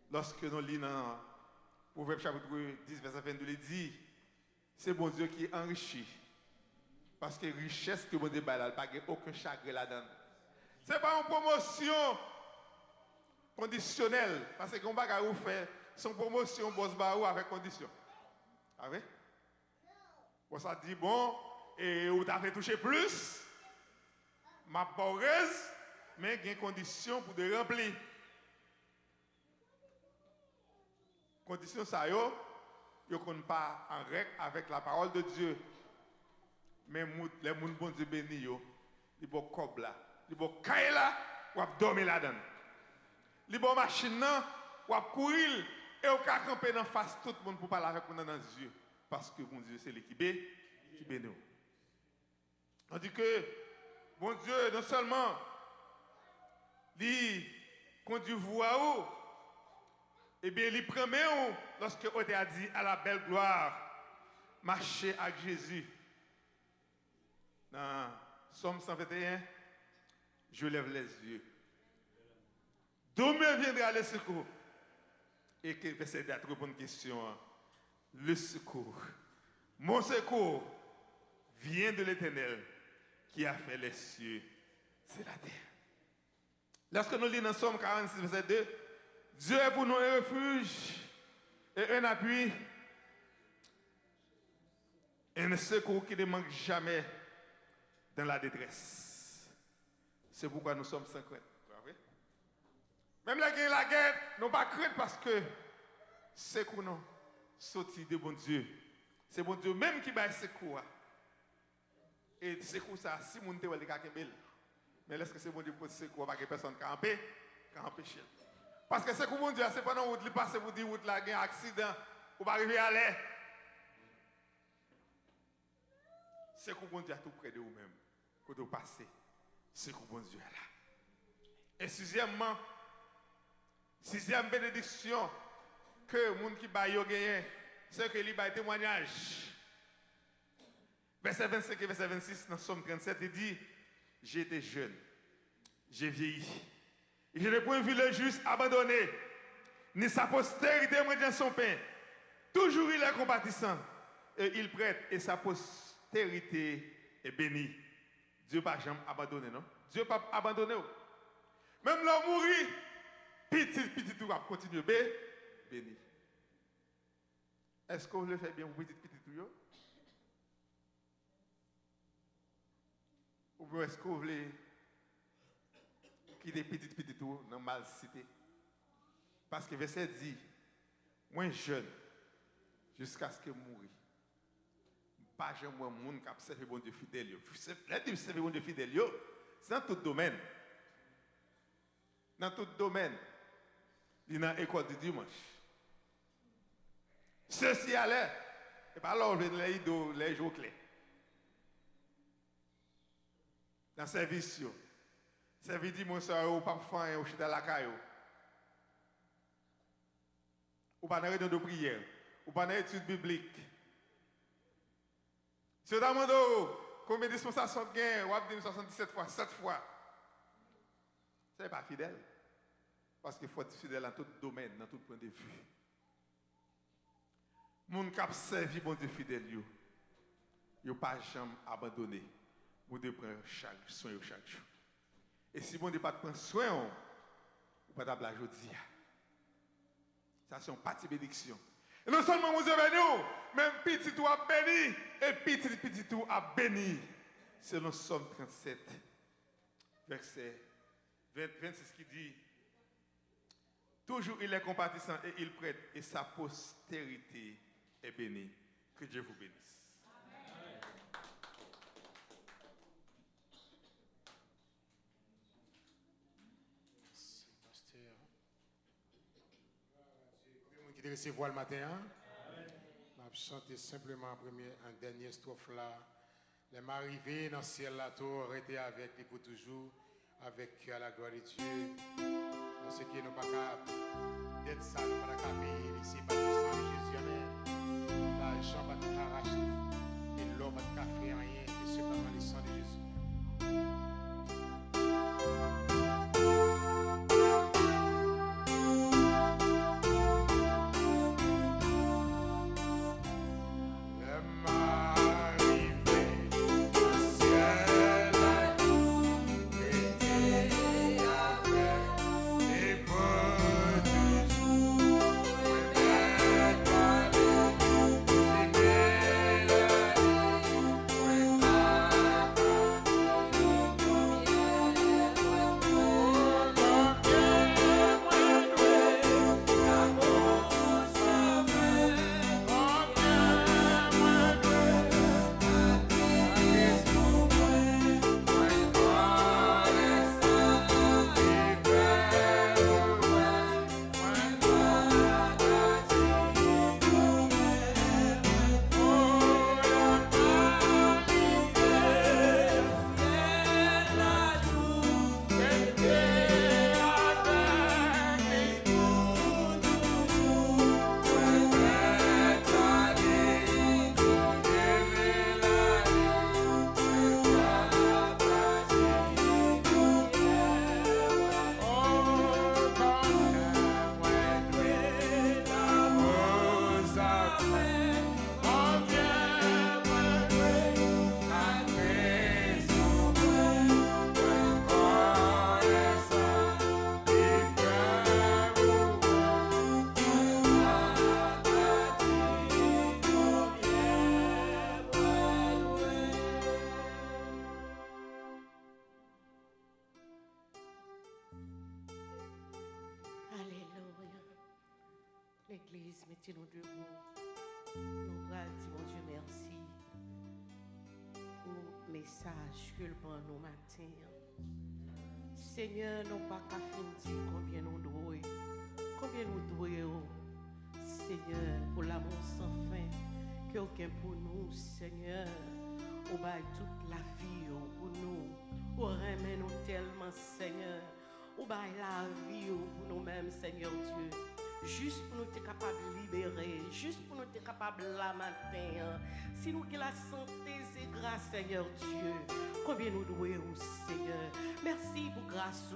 Lorsque nous lisons dans Proverbe chapitre 10, verset 22, il dit, c'est bon Dieu qui enrichit. Parce que richesse que bon Dieu n'a pas aucun chagrin là-dedans. Ce n'est pas une promotion conditionnelle. Parce que quand on fait son promotion, boss baou avec condition. Ah oui? On ça dit, bon, et vous avez touché plus, ma heureuse, mais il y a une condition pour de remplir. Condition ça, yo ne pas en règle avec la parole de Dieu. Mais les gens bon Dieu béni, ils vont cob là. Li bo kay la, ou ap dormi la dan. Li bo machine nan, ou ap courir, et ou ka camper dans face tout le monde pour parler avec nous dans les yeux. Parce que bon Dieu, c'est l'équipe qui bénit. On dit que, bon Dieu, non seulement, il conduit vous à où, eh bien, il prend où, lorsque on a dit à la belle gloire, marcher avec Jésus. Dans Somme 121, je lève les yeux. D'où me viendra le secours? Et que verset 4 répond à une question. Le secours. Mon secours vient de l'Éternel qui a fait les cieux et la terre. Lorsque nous lisons dans Somme 46, verset 2, Dieu est pour nous un refuge et un appui, un secours qui ne manque jamais dans la détresse. C'est pourquoi nous sommes sans crainte. Même la guerre, nous pas crainte parce que c'est qu'on nous sorti de bon Dieu. C'est bon Dieu même qui bat secours. Et secours ça, si mon Dieu est capable. Mais est-ce que c'est bon Dieu pour secours pas que personne qui empêcher. Parce que c'est que bon Dieu, c'est pas dans route il passe pour dire route là, il y a un accident, ou pas arriver à l'air. c'est que bon Dieu a tout près de vous-même. Quand vous passez, c'est que bon Dieu est là. Et sixième bénédiction que le monde qui va gagner, c'est que il va témoignage. Verset 25 et verset 26 dans Somme 37, il dit, j'ai été jeune, j'ai vieilli. Et je n'ai point vu le juste abandonné, ni sa postérité mendiant son pain. Toujours il est compatissant, et il prête, et sa postérité est bénie. Dieu n'a pas jamais abandonné, non? Dieu n'a pas abandonné. Même l'homme mourit, petit tout va continuer, béni. Est-ce que vous le faites bien, petit tout? Ou bien est-ce que vous voulez quitter petit tout dans mal cité? Parce que verset dit, moi jeune, jusqu'à ce que je mourrai. Pas jamais moi monde qui a servi bon Dieu fidèle. Là tu servi bon Dieu fidèle, c'est dans tout domaine. Dans tout domaine. Il y a une école du dimanche. Ceci allait. Et pas alors les jours clés. Dans le service, service dimanche au parfum au chita la caillou. Ou pas dans réunion de prière, ou pas dans étude biblique. Si vous demandez combien de dispensations vous avez, vous avez 77 fois, 7 fois. Ce n'est pas fidèle. Parce qu'il faut être fidèle dans tout domaine, dans tout point de vue. Les gens qui ont servi bon Dieu fidèle, ils n'ont pas jamais abandonné. Vous devez prendre soin chaque jour. Et si bon Dieu pas prendre soin, vous ne pouvez pas la aujourd'hui. Ça, c'est une partie bénédiction. Et non seulement vous avez béni, même petit tout a béni, et petit tout a béni. Selon Somme 37, verset 26 qui dit, toujours il est compatissant et il prête, et sa postérité est bénie. Que Dieu vous bénisse. Qui te recevoir le matin, je vais chanter simplement un dernier strophe là. Les m'arriver dans le ciel là, tout arrêté avec lui pour toujours, avec la gloire de Dieu. Parce que nous pas capable d'être ça, nous pas capable ici, pas de sang de Jésus, l'argent pas de arracher, et l'or pas de faire rien, et simplement le sang de Jésus. L'église, mettez-nous debout. Nous allons dire, mon Dieu, merci pour le message que le bon nous matin. Seigneur, nous pas qu'à dire combien nous douons. Combien nous douons, Seigneur, pour l'amour sans fin que aucun pour nous, Seigneur. Ou bail toute la vie pour nous. Ou remet nous tellement, Seigneur. Ou bail la vie pour nous-mêmes, Seigneur Dieu. Juste pour nous être capables de libérer, juste pour nous être capables la matin. Si nous avons la santé, c'est grâce, Seigneur Dieu. Combien nous devons, Seigneur. Merci pour grâce.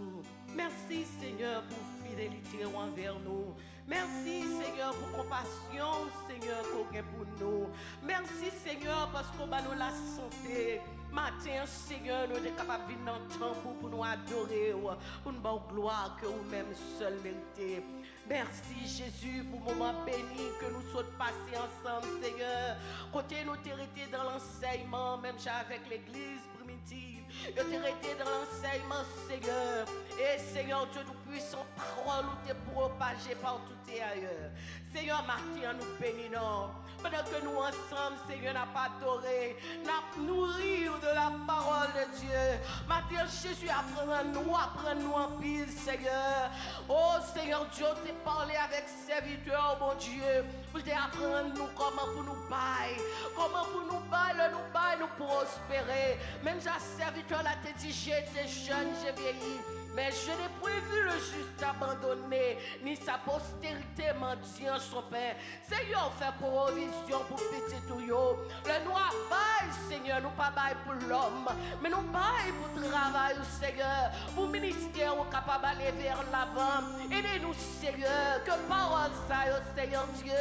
Merci, Seigneur, pour fidélité envers nous. Merci, Seigneur, pour compassion, Seigneur, qu'on a pour nous. Merci, Seigneur, parce qu'on a nous la santé. Matin, Seigneur, nous sommes capables de venir dans le temple pour nous adorer, pour nous donner gloire que vous-même seul méritez. Merci Jésus pour le moment béni que nous sommes passés ensemble, Seigneur. Côté nous t'arrêter dans l'enseignement, même avec l'église primitive. Nous t'arrêter dans l'enseignement, Seigneur. Et Seigneur Dieu, nous puissions parole nous te propager partout et ailleurs. Seigneur, matin, nous bénissons. Pendant que nous ensemble, Seigneur, n'a pas adoré, n'a nourri de la parole de Dieu. Matin, Jésus, apprends-nous en pile, Seigneur. Oh, Seigneur Dieu, t'es parlé avec serviteur, mon Dieu, pour t'apprendre nous comment pour nous bailler, comment pour nous bailler, nous prospérer. Même j'ai serviteur là, t'es dit, j'étais jeune, j'ai vieilli. Mais je n'ai pas vu le juste abandonné, ni sa postérité mendiant son père. Seigneur, fait provision pour petit tuyau. Le noir bail, Seigneur, nous pas bail pour l'homme, mais nous bail pour travail, Seigneur. Pour ministère, nous capable d'aller vers l'avant. Aidez-nous, Seigneur, que parole ça, Seigneur Dieu.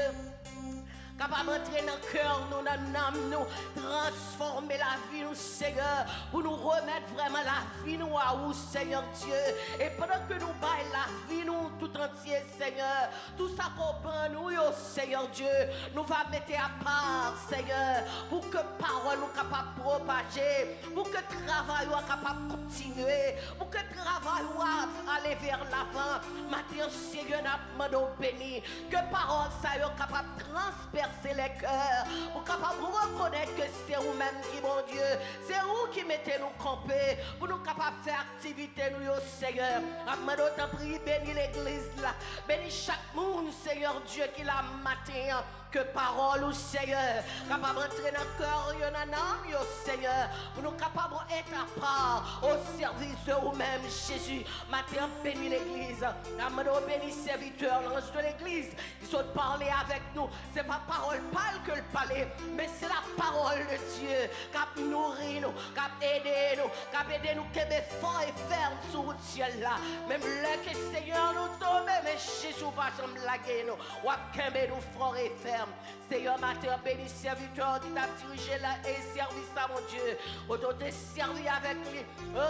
Capable d'entrer dans le cœur, nous, dans l'âme, nous, transformer la vie, nous, Seigneur, pour nous remettre vraiment la vie, nous, à vous, Seigneur Dieu. Et pendant que nous baillons la vie, nous, tout entier, Seigneur, tout ça qu'on prend, nous, Seigneur Dieu, nous va mettre à part, Seigneur, pour que parole nous capable de propager, pour que travail soit capable de continuer, pour que travail soit aller vers l'avant. Maintenant, Seigneur, nous demandons béni, que parole ça soit capable de transpercer les cœurs, pour capable de reconnaître que c'est vous-même qui, mon Dieu, c'est vous qui mettez nous camper, pour nous capables de faire activité, nous, Seigneur. Amène autant prier, bénis l'église là, bénis chaque monde, Seigneur Dieu, qui l'a matin. Que parole, Seigneur, capable d'entrer dans le cœur, Seigneur, pour nous capables d'être à part au service de vous-même, Jésus. Matin, bénis l'église, amène bénis serviteurs, l'ange de l'église, ils sont parler avec nous. C'est pas parole pâle que le palais, mais c'est la parole de Dieu qui nourrit nous, qui aide nous, qui aide nous, qui est fort et ferme sur le ciel là. Même là que Seigneur nous tombe, mais Jésus va jamais laguer nous, ou à nous fort et ferme. Seigneur, matin, béni serviteur qui t'a dirigé là et servi ça, mon Dieu. Autant te servi avec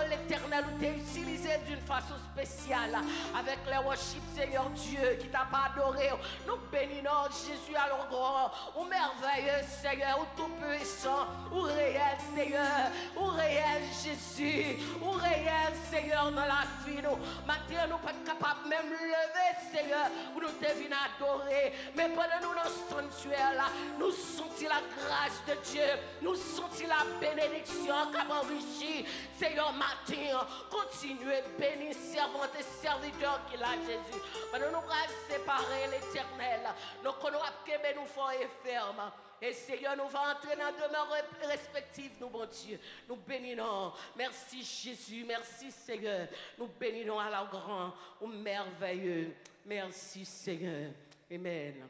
l'éternel, ou t'es utilisé d'une façon spéciale avec les worship, Seigneur Dieu, qui t'a pas adoré. Nous bénissons Jésus à grand, ou merveilleux, Seigneur, ou tout puissant, ou réel, Seigneur, ou réel, Jésus, ou réel, Seigneur, dans la vie. Nous, matin, nous pas capables même lever, Seigneur, où nous te venons adorer, mais pendant nous, nous là, nous sentons la grâce de Dieu, nous sentons la bénédiction qui enrichit. Seigneur, matin, continuez, bénis, servante et serviteurs qu'il a Jésus. Maintenant, nous allons séparer l'éternel. Nous connaissons nous forts et fermes. Et Seigneur, nous allons entrer dans demeure respective, nous, bon Dieu. Nous bénissons. Merci Jésus, merci Seigneur. Nous bénissons à la grand, au merveilleux. Merci Seigneur. Amen.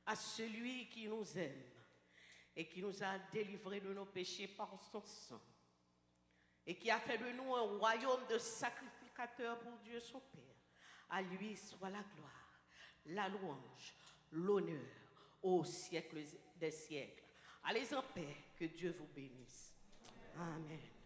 À celui qui nous aime et qui nous a délivrés de nos péchés par son sang et qui a fait de nous un royaume de sacrificateurs pour Dieu son Père. À lui soit la gloire, la louange, l'honneur au siècle des siècles. Allez en paix, que Dieu vous bénisse. Amen.